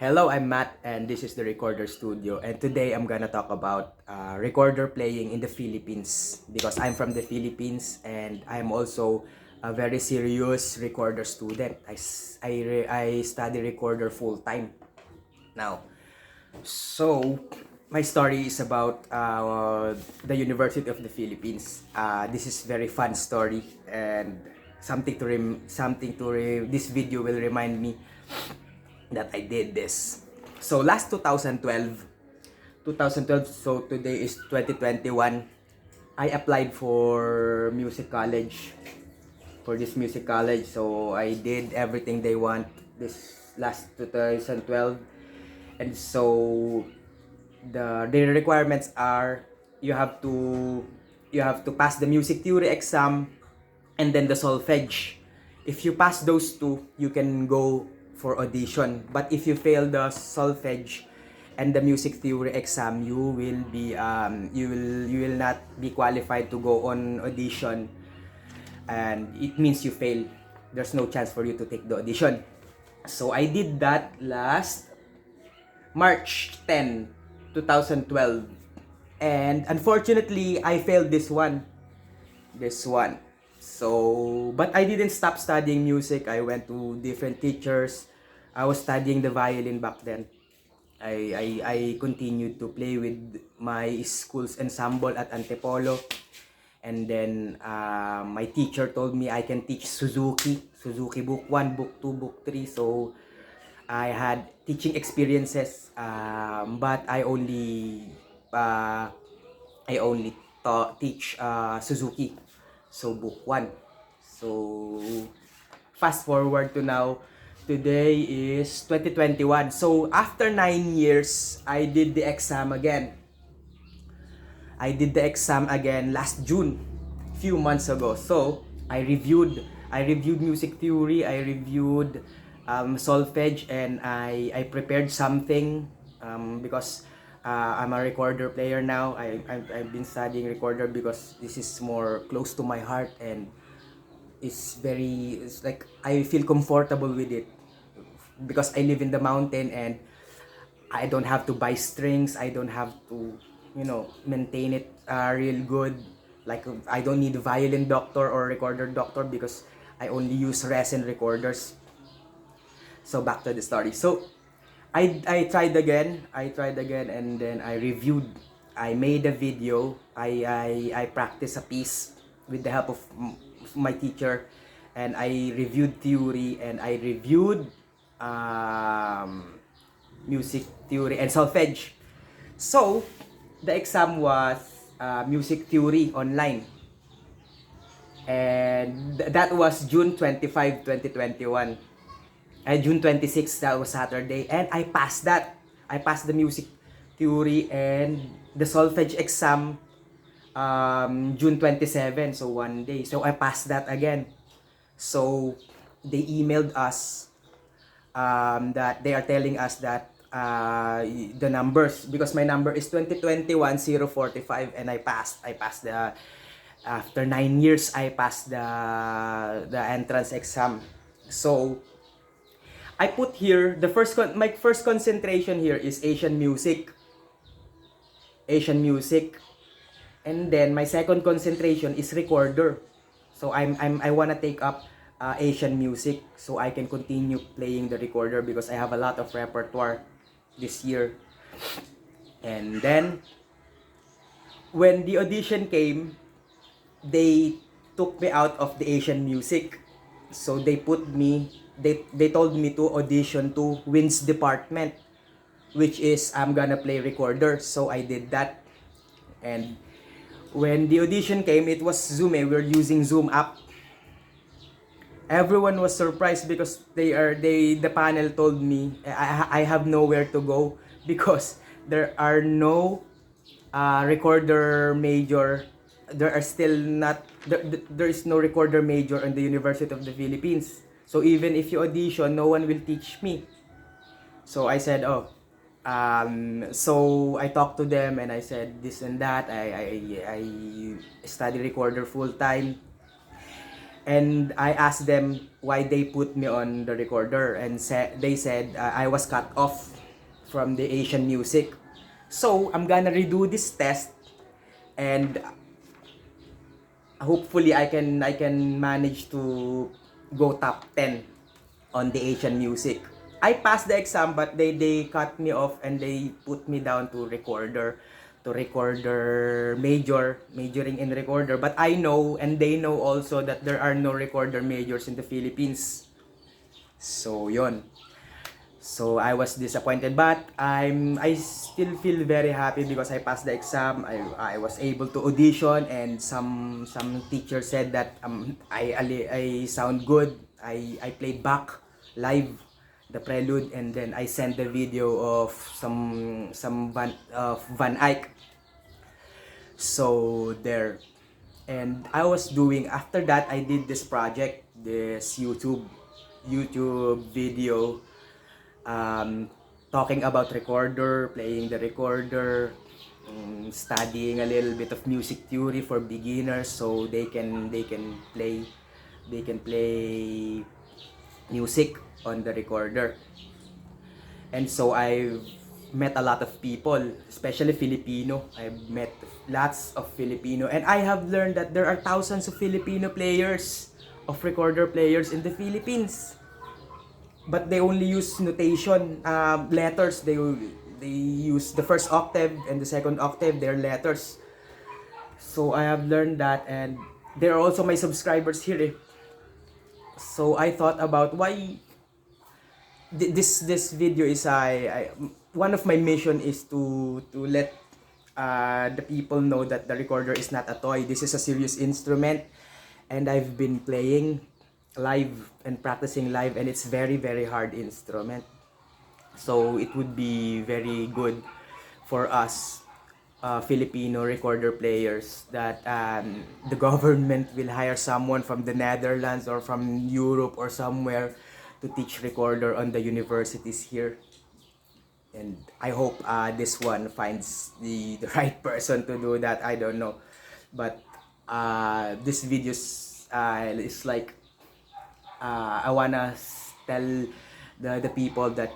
Hello, I'm Matt, and this is the Recorder Studio. And today I'm gonna talk about recorder playing in the Philippines because I'm from the Philippines and I'm also a very serious recorder student. I study recorder full time now. So, my story is about the University of the Philippines. This is very fun story and this video will remind me that I did this. So last 2012, so today is 2021, I applied for music college, for this music college. So I did everything they want this last 2012. And so the requirements are you have to you have to pass the music theory exam and then the solfege. If you pass those two, you can go for audition. But if you fail the solfege and the music theory exam, you will not be qualified to go on audition, and it means you fail. There's no chance for you to take the audition. So I did that last March 10, 2012. And unfortunately, I failed this one. This one. So, but I didn't stop studying music. I went to different teachers. I was studying the violin back then. I continued to play with my school's ensemble at Antipolo. And then my teacher told me I can teach Suzuki Book 1, Book 2, Book 3. So I had teaching experiences, but uh, I only teach Suzuki, so book 1. So fast forward to now, today is 2021. So after 9 years, I did the exam again. I did the exam again last June, few months ago. So I reviewed music theory, I reviewed solfege, and I prepared something because I'm a recorder player now. I've been studying recorder because this is more close to my heart, and it's like I feel comfortable with it because I live in the mountain and I don't have to buy strings. I don't have to, maintain it real good. Like I don't need a violin doctor or recorder doctor because I only use resin recorders. So back to the story. So I tried again. And then I reviewed. I made a video. I practiced a piece with the help of my teacher, and I reviewed theory and I reviewed music theory and solfege. So the exam was music theory online, and that was June 25, 2021. June 26, that was Saturday, and I passed that. I passed the music theory and the solfege exam June 27, so one day. So I passed that again. So they emailed us that they are telling us that the numbers, because my number is 2021-045, and I passed the after 9 years I passed the entrance exam. So I put here my first concentration here is Asian music, and then my second concentration is recorder. So I want to take up Asian music so I can continue playing the recorder because I have a lot of repertoire this year. And then when the audition came, they took me out of the Asian music. So they told me to audition to Winds department, which is I'm gonna play recorder. So I did that. And when the audition came, it was Zoom. We're using Zoom app. Everyone was surprised because the panel told me I have nowhere to go because there are no recorder major. There is no recorder major in the University of the Philippines. So even if you audition, no one will teach me. So I said, oh, so I talked to them and I said this and that. I study recorder full time. And I asked them why they put me on the recorder, and they said I was cut off from the Asian music. So I'm gonna redo this test, and hopefully I can manage to go top 10 on the Asian music. I passed the exam, but they cut me off and they put me down to recorder majoring in recorder. But I know, and they know also, that there are no recorder majors in the Philippines. So yon. So I was disappointed, but I still feel very happy because I passed the exam. I was able to audition, and some teacher said that I sound good. I played back live the prelude, and then I sent the video of some Van Eyck. So there. And I was doing, after that I did this project, this YouTube video, talking about recorder, playing the recorder, studying a little bit of music theory for beginners, so they can play music on the recorder. And so I've met a lot of people, especially Filipino. I've met lots of Filipino, and I have learned that there are thousands of Filipino players, of recorder players in the Philippines. But they only use notation, letters. They use the first octave and the second octave, their letters. So I have learned that, and there are also my subscribers here. So I thought about why this video is, one of my mission is to let the people know that the recorder is not a toy. This is a serious instrument, and I've been playing live and practicing live, and it's very very hard instrument. So it would be very good for us Filipino recorder players that the government will hire someone from the Netherlands or from Europe or somewhere to teach recorder on the universities here. And I hope this one finds the right person to do that. I don't know, but this video is like, I wanna tell the people that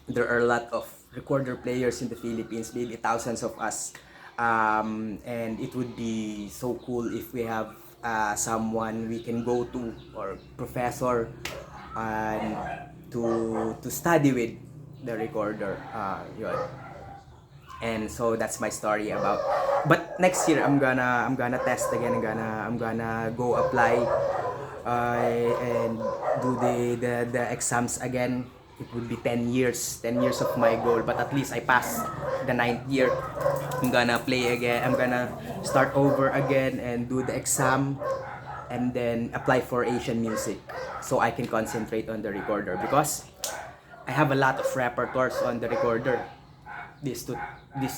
there are a lot of recorder players in the Philippines, maybe thousands of us, and it would be so cool if we have someone we can go to, or professor, and to study with the recorder. Yun. And so that's my story about. But next year I'm gonna test again. I'm gonna go apply and do the exams again. It would be 10 years of my goal, but at least I passed the 9th year. I'm gonna play again. I'm gonna start over again and do the exam, and then apply for Asian music, so I can concentrate on the recorder, because I have a lot of repertoires on the recorder this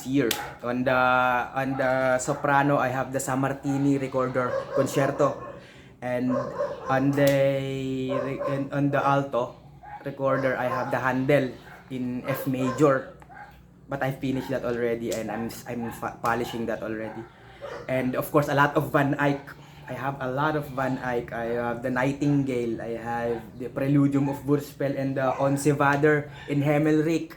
year. On the soprano, I have the Sammartini recorder concerto, and on the alto recorder, I have the Handel in F major. But I finished that already, and I'm polishing that already. And of course, a lot of Van Eyck. I have a lot of Van Eyck. I have the Nightingale. I have the Preludium of Wishful and the Onsevader in Hemmelreich.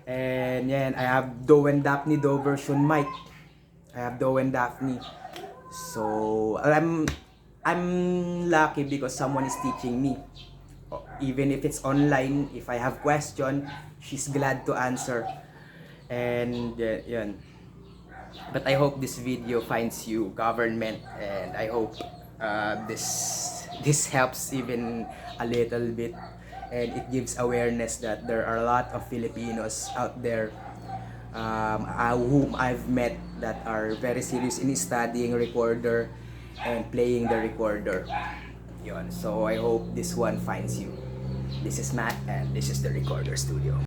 And yan, I have Do and Daphne, Do version mic. I have Do and Daphne. So I'm lucky because someone is teaching me. Even if it's online, if I have question, she's glad to answer. And yan. But I hope this video finds you, government, and I hope this helps even a little bit, and it gives awareness that there are a lot of Filipinos out there, whom I've met, that are very serious in studying recorder and playing the recorder. Yun. So I hope this one finds you. This is Matt, and this is the Recorder Studio.